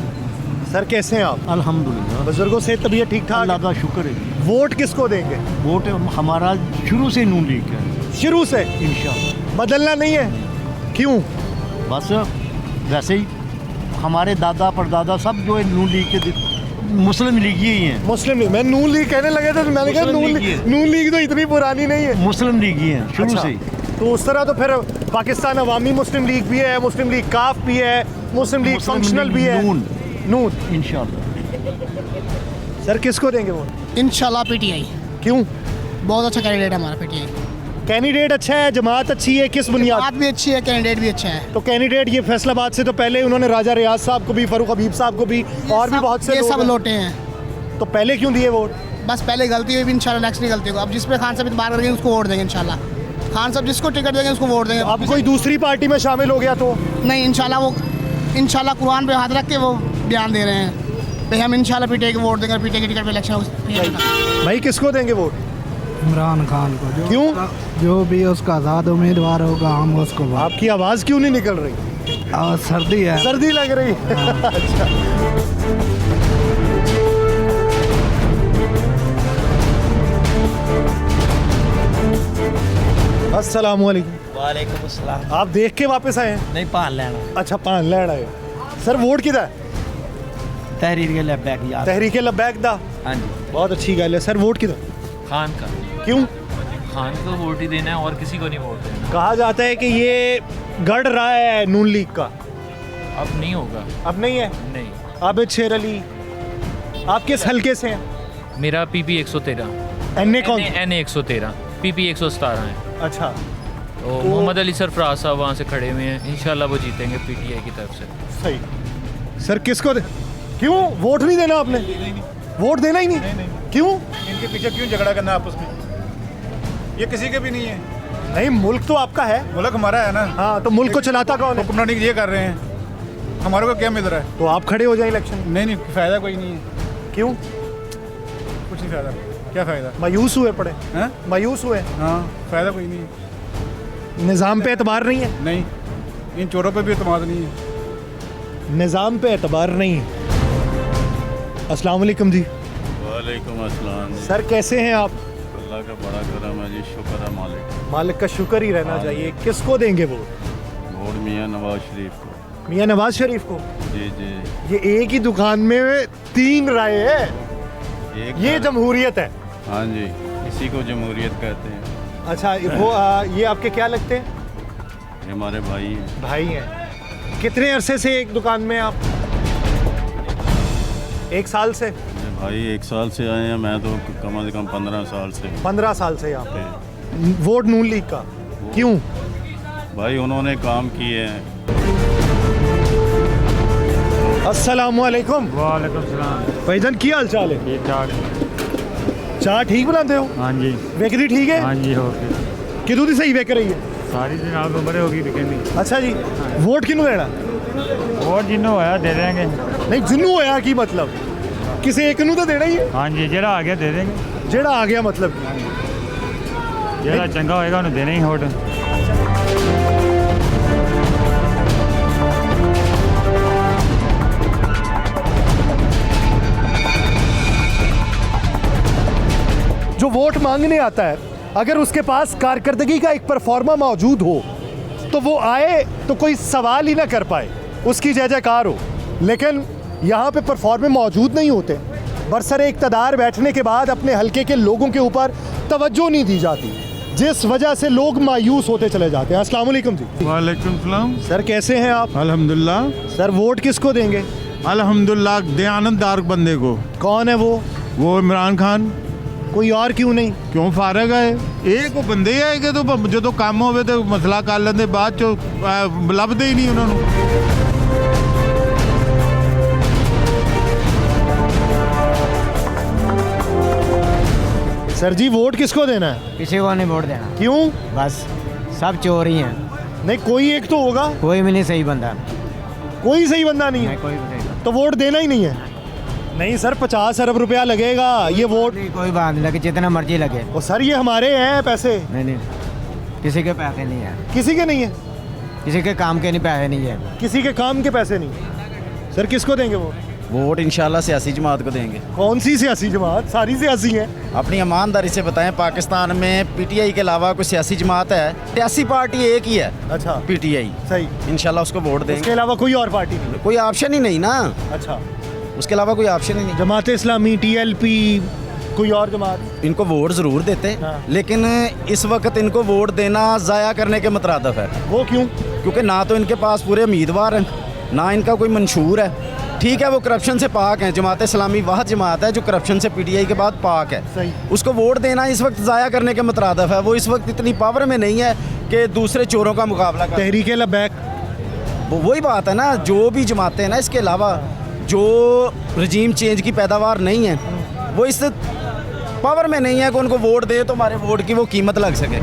सर कैसे हैं आप? अल्हम्दुलिल्लाह। बुजुर्गों से तबीयत ठीक ठाक? अल्लाह का शुक्र है। वोट किसको देंगे? वोट हमारा शुरू से नून लीग है शुरू से? इंशाल्लाह। बदलना नहीं है? क्यों? बस वैसे ही हमारे दादा परदादा सब जो है नून लीग के मुस्लिम लीग ही हैं। मुस्लिम लीग? मैं नून लीग कहने लगे थे, मैंने कहा नून लीग तो इतनी पुरानी नहीं है। मुस्लिम लीग ही हैं शुरू अच्छा, से। तो उस तरह तो फिर पाकिस्तान अवामी मुस्लिम लीग भी है, मुस्लिम लीग काफ भी है, मुस्लिम लीग फंक्शनल भी है। नून इंशाल्लाह। सर किसको देंगे वोट? इंशाल्लाह PTI। क्यों? बहुत अच्छा कैंडिडेट है हमारा PTI। कैंडिडेट अच्छा है, जमात अच्छी है, किस बुनियाद? जमात भी अच्छी है, कैंडिडेट भी अच्छा है। तो कैंडिडेट ये फैसलाबाद से तो पहले उन्होंने राजा रियाज साहब को भी, फरूक हबीब साहब को भी, और भी बहुत से ये लोग सब हैं। लौटे हैं। तो पहले क्यों दिए वोट? बस पहले गलती हुई भी इंशाल्लाह नेक्स्ट नहीं गलती को। अब जिस पे खान साहब इतबार करेंगे उसको वोट देंगे इंशाल्लाह। खान साहब जिसको टिकट देंगे उसको वोट देंगे। अब कोई दूसरी पार्टी में शामिल हो गया तो नहीं, इंशाल्लाह वो इंशाल्लाह कुरान पे हाथ रख के वो बयान दे रहे हैं भाई हम इंशाल्लाह PTI को वोट देंगे, PTI की टिकट पे इलेक्शन होगा। भाई किसको देंगे वोट? इमरान खान को। क्यों? जो भी उसका आज़ाद उम्मीदवार होगा हम उसको। आपकी आवाज़ क्यों नहीं निकल रही? सर्दी है। सर्दी लग रही है। अच्छा। अस्सलाम वालेकुम। वालेकुम अस्सलाम। आप देख के वापस आए हैं? नहीं पान लेना। अच्छा, पान लैण आए। सर वोट किधर है? तहरीके लब्बैक यार। तहरीके लब्बैक दा? हाँ जी। बहुत अच्छी गल है। सर वोट किधर? खान का। क्यों? खान को वोट ही देना है और किसी को नहीं वोट देना। कहा जाता है कि ये गढ़ रहा है नून लीग का। अब नहीं होगा। अब नहीं है? नहीं। आबिद शेर अली, आप किस हल्के से हैं? मेरा PP 113। NA कौन? NA 113, PP 117 है। अच्छा। तो मोहम्मद अली सरफराज साहब वहाँ से खड़े हुए हैं, इंशाल्लाह वो जीतेंगे PTI की तरफ से। सही। सर किसको दे? क्यों वोट नहीं देना आपने? वोट देना ही नहीं? क्यों? इनके पीछे क्यों झगड़ा करना आपस में? ये किसी के भी नहीं है। नहीं, मुल्क तो आपका है। मुल्क हमारा है ना। हाँ, तो मुल्क को चलाता कौन है? हुक्मरानी ये कर रहे हैं, हमारे को क्या मिल रहा है? तो आप खड़े हो जाए इलेक्शन। नहीं, फायदा कोई नहीं है। क्यों? कुछ नहीं फायदा। क्या फायदा? मायूस हुए पड़े हैं? मायूस हुए? हाँ, फायदा कोई नहीं है। निज़ाम पे एतबार नहीं है? नहीं, इन चोरों पे भी एतमाद नहीं है। निज़ाम पे एतबार नहीं है। अस्सलाम वालेकुम जी। वालेकुम अस्सलाम। सर कैसे हैं आप? अल्लाह का बड़ा करम है जी, शुक्र है मालिक। मालिक का शुक्र ही रहना चाहिए। किसको देंगे वोट? वोट मियाँ नवाज शरीफ को। मियाँ नवाज शरीफ को? जी जी। ये एक ही दुकान में 3 राय है। ये जमहूरियत है। हाँ जी, इसी को जमहूरियत कहते हैं। अच्छा, वो ये आपके क्या लगते हैं? ये हमारे भाई हैं। भाई हैं। कितने अरसे से एक दुकान में आप? 1 साल से? भाई 1 साल से आए हैं, मैं तो कम से कम 15 साल से। 15 साल से यहाँ पे वोट नून लीग का क्यों? भाई उन्होंने काम किए हैं। अस्सलामुअलैकुम। वालेकुम सलाम। भाईजान की हाल चाल है? ठीक ठाक। चाह ठीक बनाते हो? हाँ जी। बेकरी ठीक है? हाँ जी। हो कितों दी सही बेक रही है? सारी जनाब उम्र होगी बिकनी। अच्छा जी। वोट किनू देना? वोट जिन्हों होया दे देंगे। नहीं जिन्नू होया की मतलब किसी एक नू तो देना ही है। हाँ जी, जेड़ा आ गया दे देंगे। जेड़ा आ गया मतलब जेड़ा चंगा होएगा उन्हें देना ही वोट। जो वोट मांगने आता है अगर उसके पास कारकर्दगी का एक परफॉर्मा मौजूद हो तो वो आए तो कोई सवाल ही ना कर पाए, उसकी जय जयकार हो। लेकिन यहाँ पे परफॉर्मे मौजूद नहीं होते। बरसरे इक़्तिदार बैठने के बाद अपने हलके के लोगों के ऊपर तवज्जो नहीं दी जाती, जिस वजह से लोग मायूस होते चले जाते हैं। अस्सलाम वालेकुम जी। वालेकुम सलाम। सर कैसे हैं आप? अल्हम्दुलिल्लाह। सर वोट किसको देंगे? अल्हम्दुलिल्लाह दयानतदार बंदे को। कौन है वो? वो इमरान खान। कोई और क्यों नहीं? क्यों फारग है? एक वो बंदे है कि तो जो काम होवे तो मसला कर लेंदे, बाद चो लभदे ही नहीं उन्होंने। सर जी वोट किसको देना है? किसी को नहीं वोट देना। क्यों? बस सब चोर ही हैं। नहीं कोई एक तो होगा। कोई भी नहीं सही बंदा। कोई सही बंदा नहीं है? कोई भी नहीं। तो वोट देना ही नहीं है? नहीं सर 50 अरब रुपया लगेगा ये वोट। कोई बात नहीं लगे, जितना मर्जी लगे। और सर ये हमारे हैं पैसे। नहीं किसी के पैसे नहीं है। किसी के नहीं है? किसी के काम के नहीं पैसे नहीं है। किसी के काम के पैसे नहीं। सर किसको देंगे वोट इंशाल्लाह सियासी जमात को देंगे। कौन सी सियासी जमात? सारी सियासी है। अपनी ईमानदारी से बताएं, पाकिस्तान में पीटीआई के अलावा कोई सियासी जमात है? सियासी पार्टी एक ही है। अच्छा पीटीआई। सही। इंशाल्लाह उसको वोट देंगे। उसके अलावा कोई और पार्टी नहीं? कोई ऑप्शन ही नहीं ना। अच्छा उसके अलावा कोई ऑप्शन ही नहीं। जमात इस्लामी, टीएलपी, कोई और जमात? इनको वोट ज़रूर देते लेकिन इस वक्त इनको वोट देना ज़ाया करने के मुतरादिफ है। वो क्यों? क्योंकि ना तो इनके पास पूरे उम्मीदवार हैं, ना इनका कोई मंशूर है। ठीक है वो करप्शन से पाक है, जमात इस्लामी वाह जमात है जो करप्शन से पीटीआई के बाद पाक है। सही। उसको वोट देना इस वक्त ज़ाया करने के मुतरादिफ है। वो इस वक्त इतनी पावर में नहीं है कि दूसरे चोरों का मुकाबला कर। तहरीक लबैक वही बात है ना, जो भी जमातें हैं ना इसके अलावा जो रजीम चेंज की पैदावार नहीं है वो इस पावर में नहीं है कि उनको वोट दे तो हमारे वोट की वो कीमत लग सके।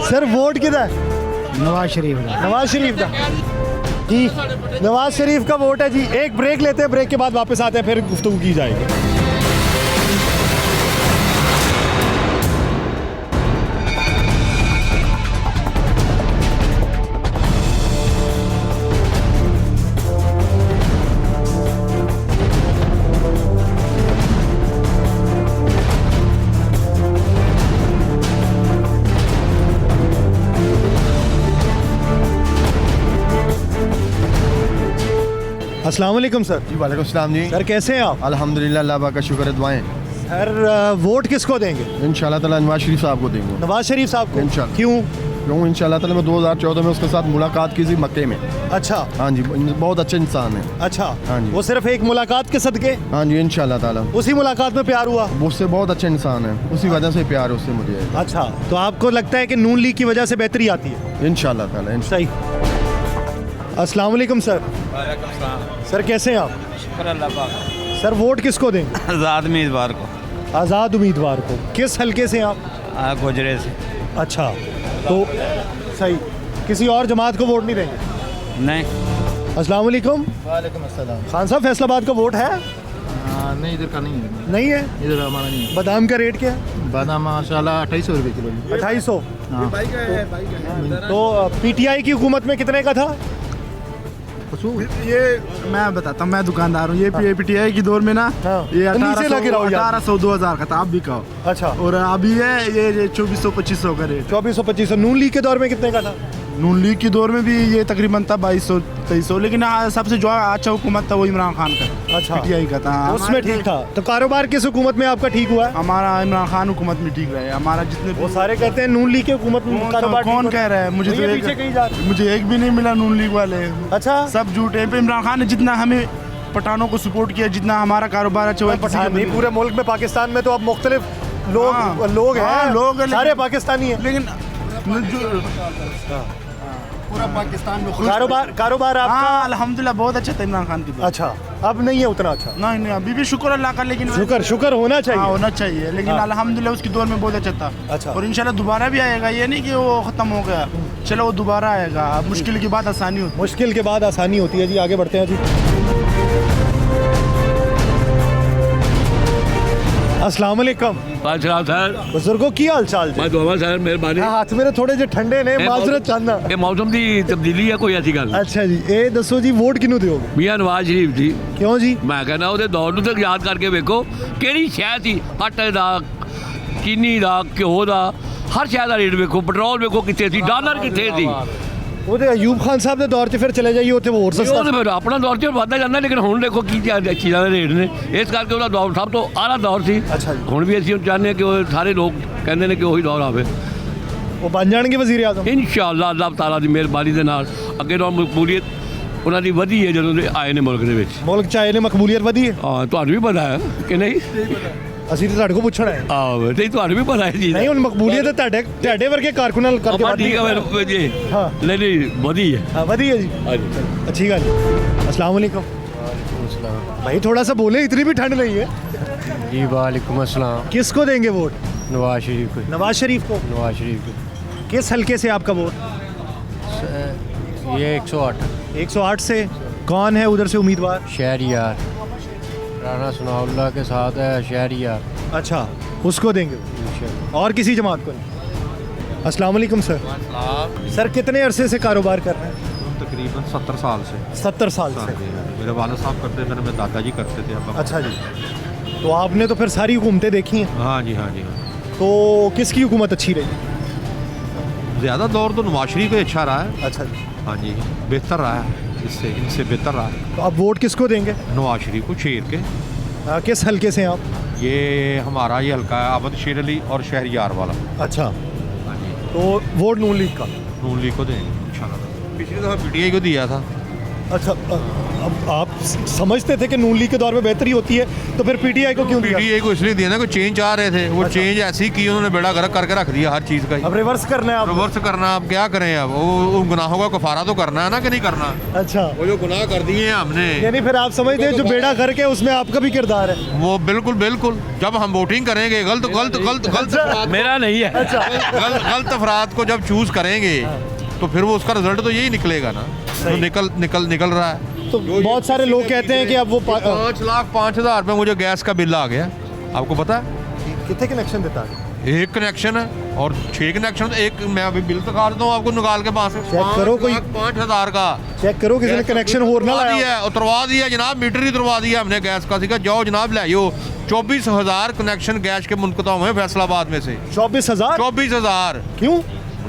सर वोट किधर? नवाज शरीफ। नवाज शरीफ का जी। नवाज शरीफ का वोट है जी। एक ब्रेक लेते हैं, ब्रेक के बाद वापस आते हैं, फिर गुफ्तगू की जाएगी। अस्सलाम वालेकुम सर। जी वालेकुम सलाम जी। सर कैसे हैं आप? अल्हम्दुलिल्लाह, अल्लाह का शुक्र है, दुआएं। सर वोट किसको देंगे? इंशाल्लाह ताला नवाज शरीफ साहब को देंगे। नवाज शरीफ साहब को? इंशाल्लाह। क्यों? क्यों इंशाल्लाह ताला मैं 2014 में उसके साथ मुलाकात की थी मक्के में। अच्छा। हाँ जी, बहुत अच्छे इंसान है। अच्छा। हाँ जी। वो सिर्फ एक मुलाकात के सदके? हाँ जी इंशाल्लाह ताला। उसी मुलाकात में प्यार हुआ? उससे बहुत अच्छे इंसान है, उसी वजह से प्यार है उससे मुझे। अच्छा तो आपको लगता है कि नून लीग की वजह से बेहतरी आती है? इंशाल्लाह ताला। सही। अस्सलाम वालेकुम सर। सर कैसे हैं आप? शुक्र अल्लाह पाक। सर वोट किसको देंगे? आज़ाद उम्मीदवार को। आज़ाद उम्मीदवार को। किस हलके से आप? गुजरे से। अच्छा तो सही। किसी और जमात को वोट नहीं देंगे? नहीं। अस्सलाम वालेकुम। वालेकुम अस्सलाम। खान साहब फैसलाबाद का वोट है? नहीं इधर का नहीं है। नहीं है? इधर हमारा नहीं है। बादाम का रेट क्या है? बादाम माशाल्लाह 2800 रुपये किलो। 2800। तो पीटीआई की हुकूमत में कितने का था? ये मैं बताता हूँ, मैं दुकानदार हूँ। ये पीटीआई की दौर में ना ये 1800 2000 का था, आप भी कहो। अच्छा। और अभी है ये 2400 2500 का रेट। 2400 2500। नून लीग के दौर में कितने का था? नून लीग की दौर में भी ये तकरीबन था 2200-2300, लेकिन सबसे जो अच्छा हुकूमत था वो इमरान खान का। अच्छा, पीटीआई का था, उसमें ठीक था। तो कारोबार किस हुकूमत में आपका ठीक हुआ है? हमारा इमरान खान हुकूमत में ठीक रहा है। हमारा जितने वो सारे कहते हैं नून लीग की हुकूमत में कारोबार कौन कह रहा है? मुझे एक भी नहीं मिला नून लीग वाले। अच्छा, सब झूठे। इमरान खान ने जितना हमें पठानों को सपोर्ट किया, जितना हमारा कारोबार अच्छा हुआ, पठान नहीं, पूरे मुल्क में पाकिस्तान में तो अब मुख्तलिफ लोग हैं, सारे पाकिस्तानी हैं, लेकिन पूरा पाकिस्तान में कारोबार आपका अल्हम्दुलिल्लाह बहुत अच्छा था इमरान खान की। अच्छा, अब नहीं है उतना अच्छा? नहीं, अभी भी शुक्र अल्लाह का, लेकिन शुक्र होना चाहिए। होना चाहिए, लेकिन अल्हम्दुलिल्लाह उसकी दौर में बहुत अच्छा था। अच्छा, और इंशाल्लाह दोबारा भी आएगा, ये नहीं कि वो खत्म हो गया, चलो वो दोबारा आएगा। मुश्किल के बाद आसानी होती है। मुश्किल के बाद आसानी होती है जी। आगे बढ़ते हैं जी। अस्सलाम वालेकुम सर, बुजुर्गों की हाल चाल जी? सर मेहरबानी। हाथ मेरे थोड़े जे ठंडे ने, माजरत चाहना ये मौसम की तब्दीली है, कोई ऐसी गल। अच्छा जी, ये दसो जी वोट किनू दियोगे? मियां नवाज शरीफ जी। क्यों जी? मैं कहना ਉਹਦੇ ਦੌਰ ਨੂੰ ਤਾਂ याद करके वेखो ਕਿਹੜੀ ਸ਼ੈ ਸੀ, ਆਟੇ ਦਾ, ਚੀਨੀ ਦਾ, ਘਿਓ ਦਾ, हर ਸ਼ੈ ਦਾ ਰੇਟ वेखो, ਪੈਟਰੋਲ वेखो कितने ਸੀ, डॉलर कितने ਸੀ। ਉਹਦੇ ਅਯੂਬ ਖਾਨ ਸਾਹਿਬ ਦੇ ਦੌਰ 'ਚ ਫਿਰ ਚਲੇ ਜਾਈਏ, ਉੱਥੇ ਹੋਰ ਸਸਤਾ ਉਹ ਫਿਰ ਆਪਣਾ ਦੌਰ 'ਚ ਵੱਧਦਾ ਜਾਂਦਾ, ਲੇਕਿਨ ਹੁਣ ਦੇਖੋ ਕੀ ਚੀਜ਼ਾਂ ਦੇ ਰੇਟ ਨੇ, ਇਸ ਕਰਕੇ ਉਹਦਾ ਦੌਰ ਸਭ ਤੋਂ ਆਲਾ ਦੌਰ ਸੀ। ਹੁਣ ਵੀ ਅਸੀਂ ਚਾਹੁੰਦੇ ਹਾਂ ਕਿ ਉਹ ਸਾਰੇ ਲੋਕ ਕਹਿੰਦੇ ਨੇ ਕਿ ਉਹੀ ਦੌਰ ਆਵੇ। ਉਹ ਬਣ ਜਾਣਗੇ ਵਜ਼ੀਰ ਆਜ਼ਮ ਇਨਸ਼ਾਅੱਲਾ, ਅੱਲਾਹ ਤਾਲਾ ਦੀ ਮਿਹਰਬਾਨੀ ਦੇ ਨਾਲ। ਅੱਗੇ ਤੋਂ ਮਕਬੂਲੀਅਤ ਉਹਨਾਂ ਦੀ ਵਧੀ ਹੈ ਜਦੋਂ ਦੇ ਆਏ ਨੇ ਮੁਲਕ ਦੇ ਵਿੱਚ। ਮੁਲਕ 'ਚ ਆਏ ਨੇ ਮਕਬੂਲੀਅਤ ਵਧੀ ਹੈ? ਹਾਂ, ਤੁਹਾਨੂੰ ਵੀ ਪਤਾ ਹੈ ਕਿ ਨਹੀਂ? ਅਸੀਂ ਤਾਂ ਤੁਹਾਡੇ ਕੋਲ ਪੁੱਛਣਾ ਹੈ। ਆਹੋ, ਨਹੀਂ ਤੁਹਾਨੂੰ ਵੀ ਪਤਾ ਹੈ ਜੀ। ਨਹੀਂ, ਹੁਣ ਮਕਬੂਲੀਅਤ ਤੁਹਾਡੇ ਵਰਗੇ ਕਾਰਕੁਨਾਂ ਨਾਲ ਕਰਕੇ ਵਧੀ ਹੈ ਜੀ। ਹਾਂ, ਨਹੀਂ ਵਧੀ है। हाँ, ਵਧੀ है जी। अच्छी गल। अस्सलाम वालेकुम। भाई थोड़ा सा बोले, इतनी भी ठंड नहीं है जी। वालेकुम अस्सलाम। किसको देंगे वोट? नवाज शरीफ को। नवाज शरीफ को? नवाज शरीफ को। किस हल्के से आपका वोट? ये 108। 108 से कौन है उधर से उम्मीदवार? शहरियार, राना सनाउल्लाह के साथ है शहरियार। अच्छा, उसको देंगे। और किसी जमात को नहीं? अस्सलाम वालेकुम सर। सर कितने अरसे से कारोबार कर रहे हैं? तकरीबन 70 साल से। 70 साल से? मेरे वालिद साहब करते थे, मेरे दादाजी करते थे। अच्छा जी, तो आपने तो फिर सारी हुकूमतें देखी हैं? हाँ जी, हाँ जी, हाँ। तो किसकी हुकूमत अच्छी रही? ज़्यादा दौर तो नवाज शरीफ का अच्छा रहा है। अच्छा जी, हाँ जी, बेहतर रहा है, इनसे बेहतर रहा है। तो आप वोट किसको देंगे? नवाज शरीफ को, शेर के। किस हल्के से हैं आप? ये हमारा ये हल्का है अवध शेर अली और शहरियार वाला। अच्छा, हाँ जी। तो वोट नून लीग का? नून लीग को देंगे इंशाल्लाह। पिछली दफ़ा पीटीआई को दिया था। अच्छा, अब आप समझते थे कि नून लीग के दौर में बेहतरी होती है, तो फिर पीटीआई को क्यों दिया? पीटीआई को इसलिए दिया ना, कोई चेंज आ रहे थे, वो चेंज ऐसी की उन्होंने बेड़ा गर्क करके रख दिया हर चीज़ का। अब रिवर्स करना है? रिवर्स करना, अब क्या करें? अब वो गुनाहों का कफारा तो करना है ना, कि नहीं करना? अच्छा, वो जो गुनाह कर दिए हैं हमने, यानी फिर आप समझते हैं जो बेड़ा गर्क है उसमें आपका भी किरदार है? वो बिल्कुल बिल्कुल। जब हम वोटिंग करेंगे गलत मेरा नहीं है। अच्छा, गलत अफराद को जब चूज करेंगे तो फिर वो उसका रिजल्ट तो यही निकलेगा ना, तो निकल रहा है। तो बहुत सारे लोग कहते हैं कि अब वो 5,05,000 रुपये मुझे गैस का बिल आ गया, आपको पता है? कितने कनेक्शन देता है? एक कनेक्शन है और 6 कनेक्शन। एक मैं अभी बिल दिखा देता हूँ आपको निकाल के पास। चेक करो, कोई 5,000 का चेक करो, किसी ने कनेक्शन और ना लाया। उतरवा दिया जनाब, मीटर ही उतरवा दिया हमने गैस का। सीखा जाओ जनाब ले आओ। 24,000 कनेक्शन गैस के मुनक़ता हुए फैसलाबाद में से। 24,000? 24,000। क्यों?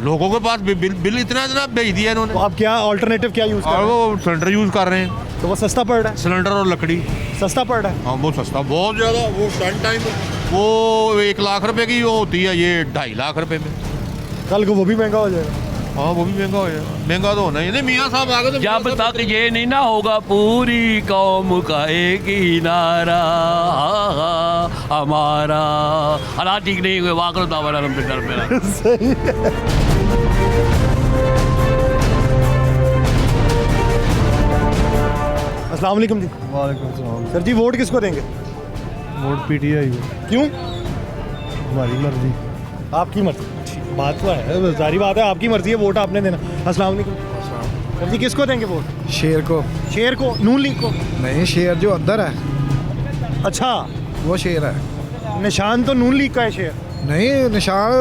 लोगों के पास बिल इतना जनाब भेज दिया इन्होंने। तो आप क्या अल्टरनेटिव क्या यूज़ कर रहे हैं? वो सिलेंडर यूज़ कर रहे हैं। तो वो सस्ता पड़ रहा है? सिलेंडर और लकड़ी सस्ता पड़ रहा है? हाँ, वो सस्ता बहुत ज़्यादा। वो सन टाइम वो 1 लाख रुपए की वो होती है, ये 2.5 लाख रुपए में। कल को वो भी महंगा हो जाएगा। हाँ, वो भी महंगा हो जाएगा। महंगा तो होना ही नहीं। मियाँ साहब आ गए। जब तक ये नहीं ना होगा पूरी कौम का एक ही नारा हमारा। हालात ठीक नहीं हुए, वाकई दावा मेरा सही है। अस्सलाम वालेकुम जी। वालेकुम सलाम। सर जी वोट किसको देंगे? वोट पीटीआई को। क्यों? हमारी मर्जी। आपकी मर्जी? बात तो है, सारी बात है, आपकी मर्जी है, वोट आपने देना। अस्सलाम वालेकुम। सर जी किसको देंगे वोट? शेर को। शेर को? नून लीग को? नहीं, शेर जो अंदर है। अच्छा, वो शेर है। निशान तो नून लीग का है शेर? नहीं, निशान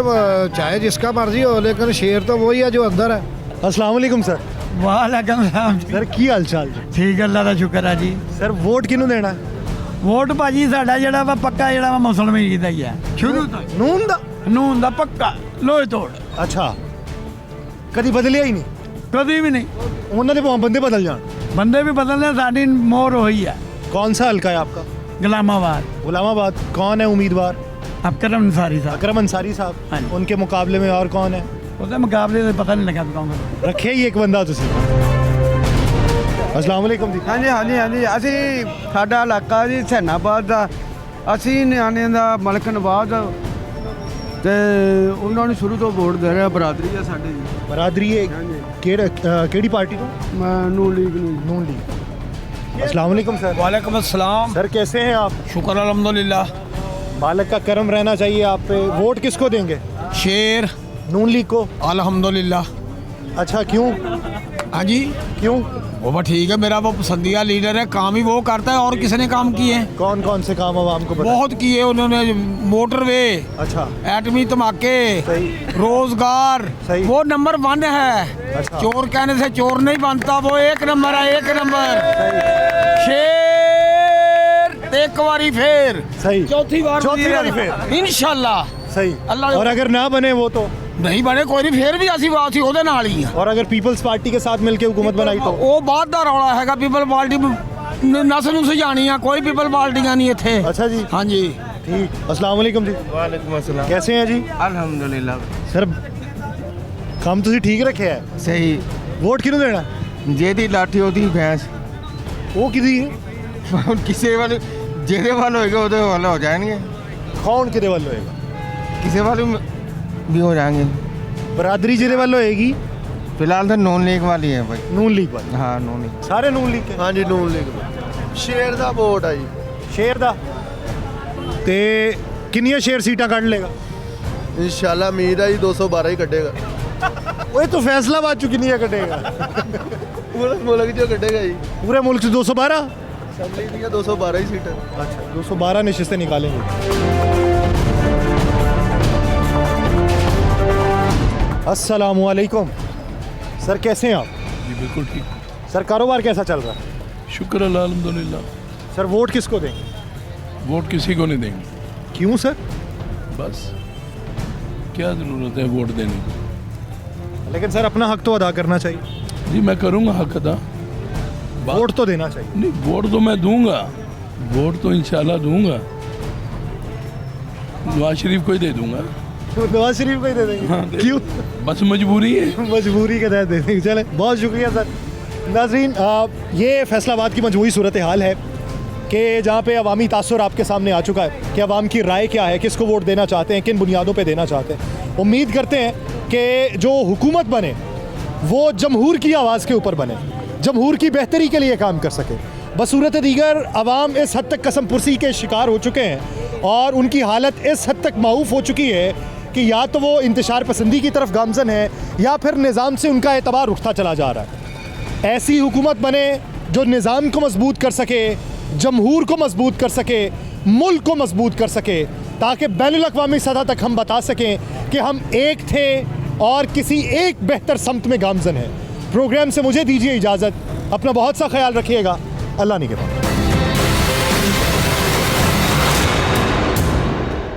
चाहे जिसका मर्जी हो, लेकिन शेर तो वही है जो अंदर है। अस्सलाम वालेकुम सर। वालेकुम सलाम। सर की हाल चाल जी? ठीक है, अल्लाह का शुक्र है जी। सर वोट किनू देना है? वोट भाजी साडा जेड़ा वा पक्का जेड़ा वा मुसलमान दा ही है शुरू तो। नून दा? नून दा पक्का लोहे तोड़। अच्छा, कभी बदलिया ही नहीं? कभी भी नहीं उन्होंने बंदे बदल जान बंदे भी बदलने साड़ी मोर वही है। कौन सा हल्का है आपका? गुलामाबाद। कौन है उम्मीदवार? अकरम अंसारी साहब। अकरम अंसारी साहब। उनके मुकाबले में और कौन है? उसके मुकाबले से पता नहीं लगा कौन है। रखे ही एक बंदा तुसी। अस्सलाम वालेकुम जी। हाँ जी हाँ जी हाँ जी ਅਸੀਂ ਸਾਡਾ ਇਲਾਕਾ ਜੀ ਸੈਨਾਬਾਦ ਦਾ ਅਸੀਂ ਨਿਆਣਿਆਂ ਦਾ ਮਲਕ ਨਵਾਜ਼ ਤੇ ਉਹਨਾਂ ਨੂੰ ਸ਼ੁਰੂ ਤੋਂ ਵੋਟ ਦੇ ਰਿਹਾ ਬਰਾਦਰੀ ਹੈ ਸਾਡੀ ਬਰਾਦਰੀ ਹੈ ਕਿਹੜੀ ਪਾर्टी ਤੋਂ? मैं नून लीग नून लीग। अस्सलाम वालेकुम सर। वालेकुम अस्सलाम सर कैसे हैं आप? शुक्र अल्हम्दुलिल्लाह। मालिक का करम रहना चाहिए आप पे। वोट किसको देंगे? शेर नून लीग को। अल्हम्दुलिल्लाह। अच्छा क्यों? हाँ जी क्यों? वो ठीक है, मेरा वो पसंदीदा लीडर है, काम ही वो करता है। और किसने काम किए हैं? कौन कौन से काम आवाम को? बहुत किए उन्होंने, मोटरवे, अच्छा, एटमी धमाके, रोजगार, वो नंबर 1 है। अच्छा। चोर कहने से चोर नहीं बनता, वो 1 नंबर है, 1 नंबर। शेर एक बारी फिर सही, चौथी बार फिर इंशाल्लाह सही। अल्लाह। और अगर ना बने वो तो नहीं बने कोई नहीं, फिर भी ਅਸੀਂ ਬਾਤ ਹੀ ਉਹਦੇ ਨਾਲ ਹੀ ਆ। और अगर पीपल्स पार्टी के साथ मिलके हुकूमत बनाई तो? ਉਹ ਬਾਅਦ ਦਾ ਰੌਲਾ ਹੈਗਾ। ਪੀਪਲ ਪਾਰਟੀ ਨਸਲ ਨੂੰ ਸਜਾਣੀ ਆ, ਕੋਈ ਪੀਪਲ ਪਾਰਟੀਆਂ नहीं ਇੱਥੇ। अच्छा जी, हाँ जी ठीक। अस्सलाम वालेकुम जी। वालेकुम अस्सलाम। कैसे हैं जी? अल्हम्दुलिल्लाह। सर काम ਤੁਸੀਂ ਠੀਕ ਰੱਖਿਆ ਹੈ? सही। ਵੋਟ ਕਿਹਨੂੰ ਦੇਣਾ? ਜਿਹਦੀ ਲਾਠੀ ਉਹਦੀ ਭੈਂਸ। ਉਹ ਕਿਹਦੀ ਹੈ? ਹੁਣ ਕਿਸੇ ਵੱਲ ਜਿਹਦੇ ਵੱਲ ਹੋਏਗਾ ਉਹਦੇ ਵੱਲ ਹੋ ਜਾਣਗੇ। ਕੌਣ ਕਿਹਦੇ ਵੱਲ ਹੋਏਗਾ? ਕਿਸੇ ਵੱਲ ਵੀ ਹੋ ਜਾਣਗੇ। ਬਰਾਦਰੀ ਜਿਹਦੇ ਵੱਲ ਹੋਏਗੀ? ਫਿਲਹਾਲ ਤਾਂ ਨੌਨ ਲੀਗ ਵਾਲੀ ਹੈ ਭਾਈ। ਨੂਨ ਲੀਗ ਵਾਲੀ? ਹਾਂ ਨੌਨ ਲੀਗ। ਸਾਰੇ ਨੂਨ ਲੀਗ ਕੇ? हाँ जी नून लीग शेर ਦਾ ਵੋਟ ਆ ਜੀ। ਸ਼ੇਰ ਦਾ। ਤੇ ਕਿੰਨੀਆਂ ਸ਼ੇਰ ਸੀਟਾਂ ਕੱਢ ਲੇਗਾ? इंशाल्लाह उम्मीद है जी 212 ही कटेगा। ओए तो फैसलाबाद चो कितनी कटेगा? पूरे मुल्क जो कटेगा जी। पूरे मुल्क से 212? असेंबली की 212 ही सीटें। अच्छा 212 नशिस्तें निकालेंगे। अस्सलामुअलैकुम सर, कैसे हैं आप? जी बिल्कुल ठीक। सर कारोबार कैसा चल रहा है? शुक्र अल्लाह अल्हम्दुलिल्लाह। सर वोट किसको देंगे? वोट किसी को नहीं देंगे। क्यों सर? बस क्या ज़रूरत है वोट देने की? लेकिन सर अपना हक तो अदा करना चाहिए। जी मैं करूँगा हक अदा। वोट तो देना चाहिए। नहीं वोट तो मैं दूंगा, वोट तो इंशाल्लाह दूंगा। नवाज शरीफ को ही दे दूंगा। नवाज शरीफ को ही दे देंगे? हाँ, क्यों? बस मजबूरी है। मजबूरी के तहत दे देंगे। चले बहुत शुक्रिया सर। नाज़रीन ये फैसलाबाद की मजमूई सूरत हाल है कि जहाँ पे अवामी तासुर आपके सामने आ चुका है कि अवाम की राय क्या है, किसको वोट देना चाहते हैं, किन बुनियादों पे देना चाहते हैं। उम्मीद करते हैं कि जो हुकूमत बने वो जमहूर की आवाज़ के ऊपर बने, जमहूर की बेहतरी के लिए काम कर सके। बसूरत दीगर अवाम इस हद तक कसम पुरसी के शिकार हो चुके हैं और उनकी हालत इस हद तक माऊफ हो चुकी है कि या तो वो इंतशार पसंदी की तरफ गामजन है या फिर निज़ाम से उनका एतबार उठता चला जा रहा है। ऐसी हुकूमत बने जो निज़ाम को मजबूत कर सके, जमहूर को मजबूत कर सके, मुल्क को मजबूत कर सके, ताकि बैनुल-अक़वामी सतह तक हम बता सकें कि हम एक थे और किसी एक बेहतर समत में गामजन है। प्रोग्राम से मुझे दीजिए इजाज़त। अपना बहुत सा ख्याल रखिएगा। अल्लाह निगहबान।